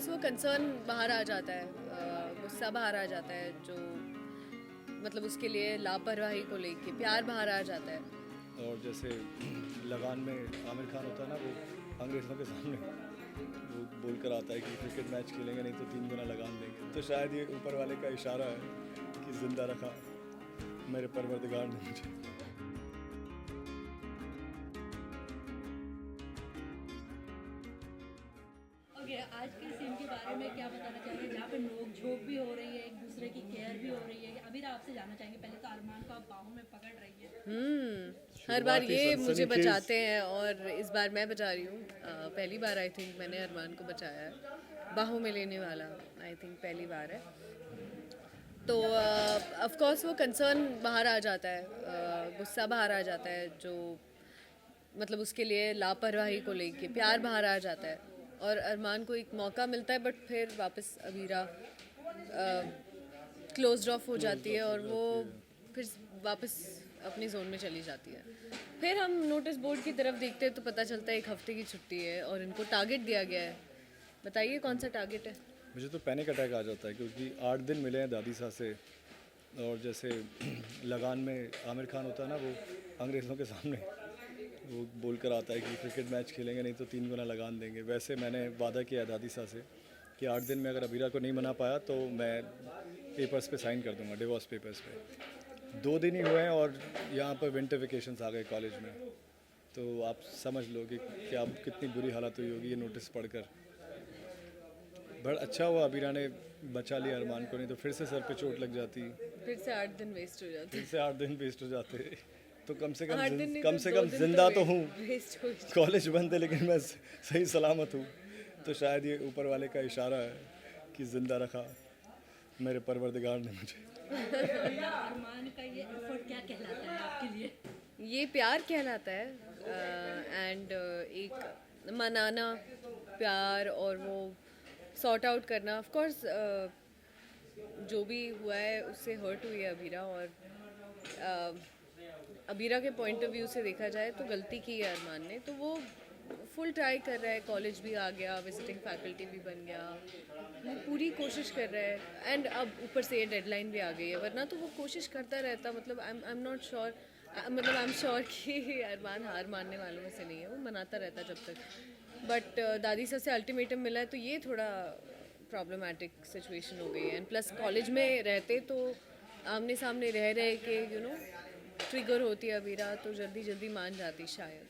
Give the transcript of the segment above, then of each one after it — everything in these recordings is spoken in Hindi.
कोर्स वो कंसर्न बाहर आ जाता है, गुस्सा बाहर आ जाता है, जो मतलब उसके लिए लापरवाही को लेके प्यार बाहर आ जाता है। और जैसे लगान में आमिर खान होता है ना, वो अंग्रेज़ों के सामने वो बोल कर आता है कि क्रिकेट मैच खेलेंगे नहीं तो 3 गुना लगान देंगे। तो शायद ये ऊपर वाले का इशारा है कि ज़िंदा रखा मेरे परवरदिगार ने मुझे। ओके, आज के सीन के बारे में क्या बताना चाहेंगे जहाँ पे नोक झोंक भी हो रही है, एक दूसरे की केयर भी हो रही है। अभी आपसे जानना चाहेंगे, पहले तो अरमान को आप बाहों में पकड़ रही है। हर बार शुरुआती ये मुझे सनसनीखेज। बचाते हैं और इस बार मैं बचा रही हूँ। पहली बार आई थिंक मैंने अरमान को बचाया है, बाहों में लेने वाला आई थिंक पहली बार है। तो ऑफ कोर्स वो कंसर्न बाहर आ जाता है, गुस्सा बाहर आ जाता है, जो मतलब उसके लिए लापरवाही को लेके प्यार बाहर आ जाता है। और अरमान को एक मौका मिलता है बट फिर वापस अबीरा क्लोज्ड ऑफ हो जाती है और वो फिर वापस अपनी जोन में चली जाती है। फिर हम नोटिस बोर्ड की तरफ देखते हैं तो पता चलता है 1 हफ्ते की छुट्टी है और इनको टारगेट दिया गया है। बताइए कौन सा टारगेट है? मुझे तो पैनिक अटैक आ जाता है क्योंकि 8 दिन मिले हैं दादी साहब से। और जैसे लगान में आमिर खान होता है ना, वो अंग्रेज़ों के सामने वो बोल कर आता है कि क्रिकेट मैच खेलेंगे नहीं तो 3 गुना लगान देंगे। वैसे मैंने वादा किया दादी साहब से कि 8 दिन में अगर अबीरा को नहीं मना पाया तो मैं पेपर्स पे साइन कर दूंगा, डिवोर्स पेपर्स पे। 2 दिन ही हुए हैं और यहाँ पर विंटर वेकेशंस आ गए कॉलेज में। तो आप समझ लो कि क्या कितनी बुरी हालत हुई होगी ये नोटिस पढ़कर। बड़ा अच्छा हुआ अबीरा ने बचा लिया अरमान को, नहीं तो फिर से सर पे चोट लग जाती, फिर से 8 दिन वेस्ट हो जाते फिर से 8 दिन वेस्ट हो जाते। तो कम से 8 दिन नहीं कम तो से 2 कम दिन जिंदा तो हूँ, वेस्ट हो कॉलेज बंद है लेकिन मैं सही सलामत हूँ। तो शायद ये ऊपर वाले का इशारा है कि ज़िंदा रखा मेरे परवरदिगार ने मुझे। अरमान का ये एफर्ट क्या कहलाता है आपके लिए? ये प्यार कहलाता है एंड एक मनाना, प्यार और वो सॉर्ट आउट करना। ऑफ कोर्स जो भी हुआ है उससे हर्ट हुई है अबीरा और अबीरा के पॉइंट ऑफ व्यू से देखा जाए तो गलती की है अरमान ने। तो वो फुल ट्राई कर रहा है, कॉलेज भी आ गया, विजिटिंग फैकल्टी भी बन गया, वो पूरी कोशिश कर रहा है एंड अब ऊपर से ये डेडलाइन भी आ गई है। वरना तो वो कोशिश करता रहता, मतलब आई एम नॉट श्योर, मतलब आई एम श्योर कि अरमान हार मानने वालों में से नहीं है, वो मनाता रहता जब तक। बट दादी साहब से अल्टीमेटम मिला है तो ये थोड़ा प्रॉब्लमेटिक सिचुएशन हो गई है। एंड प्लस कॉलेज में रहते तो आमने सामने रह रहे के ट्रिगर होती है अबीरा तो जल्दी जल्दी मान जाती शायद।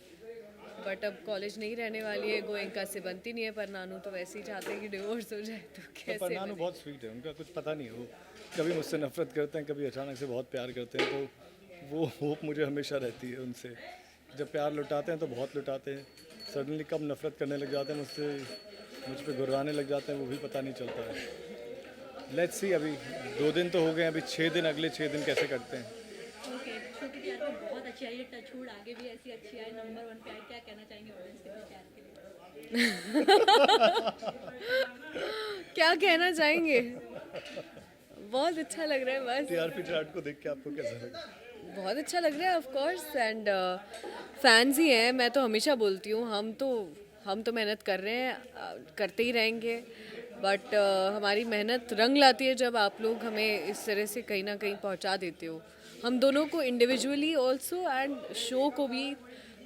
बट अब कॉलेज नहीं रहने वाली है, गोयंका से बनती नहीं है, पर नानू तो वैसे ही चाहते हैं कि डिवोर्स हो जाए तो कैसे पर नानू बहुत स्वीट है, उनका कुछ पता नहीं, वो कभी मुझसे नफरत करते हैं, कभी अचानक से बहुत प्यार करते हैं। तो वो होप मुझे हमेशा रहती है उनसे। जब प्यार लुटाते हैं तो बहुत लुटाते हैं, सडनली कब नफरत करने लग जाते हैं मुझसे, मुझ पर गुर्राने लग जाते हैं, वो भी पता नहीं चलता है। लेट्स सी, अभी 2 दिन तो हो गए, अभी 6 दिन, अगले 6 दिन कैसे कटते हैं। ओके, छोटी प्यार तो बहुत अच्छी आई है, टचवुड आगे भी ऐसी अच्छी आए, नंबर 1 पे आए। क्या कहना चाहेंगे ऑडियंस के लिए प्यार के लिए? क्या कहना चाहेंगे? बहुत अच्छा लग रहा है बस। टीआरपी चार्ट को देख के आपको कैसा लगा? बहुत अच्छा लग रहा है ऑफ कोर्स एंड फैंस ही हैं। मैं तो हमेशा बोलती हूँ हम तो मेहनत कर रहे हैं, करते ही रहेंगे। बट हमारी मेहनत रंग लाती है जब आप लोग हमें इस तरह से कहीं ना कहीं पहुँचा देते हो, हम दोनों को इंडिविजुअली ऑल्सो एंड शो को भी।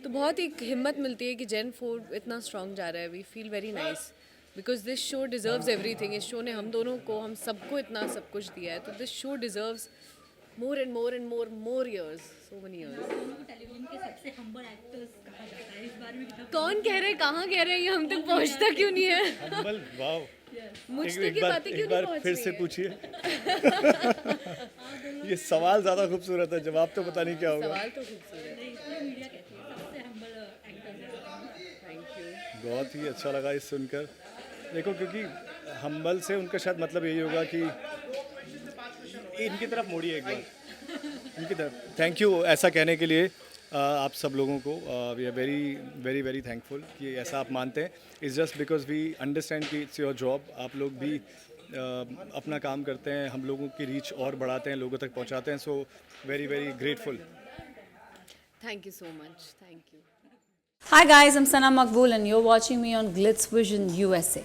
तो बहुत एक हिम्मत मिलती है कि जेन 4 इतना स्ट्रॉन्ग जा रहा है। We feel very nice because this show deserves everything. इस शो ने हम दोनों को, हम सबको इतना सब कुछ दिया है, तो this show deserves more and more and more years, so many years. दोनों को टेलीविजन के सबसे हम्बल एक्टर्स कहा जाता है। इस बारे में कितना कौन कह रहे हैं, कहाँ कह रहे हैं, ये हम तक पहुँचता क्यों नहीं है? Humble, wow. मुझ तक एक की बार बातें क्यों नहीं पहुँच फिर रही से हैं? पूछिए। ये सवाल ज़्यादा खूबसूरत है, जवाब तो पता नहीं क्या होगा। सवाल तो खूबसूरत है। पूरी मीडिया कहती है सबसे हम्बल एक्टर्स। Thank you. बहुत ही अच्छा लगा इस सुनकर। देखो, क्योंकि हम्बल से उनका शायद मतलब यही होगा कि इनकी तरफ मोड़िए एक बार, इनकी तरफ। थैंक यू ऐसा कहने के लिए आप सब लोगों को। We are very very very thankful कि ऐसा आप मानते हैं। It's just because we understand कि इट्स योर जॉब। आप लोग भी अपना काम करते हैं, हम लोगों की रीच और बढ़ाते हैं, लोगों तक पहुंचाते हैं। So very very grateful. Thank you so much, thank you. Hi guys, I'm Sana Makbool and you're watching me on Glitz Vision USA.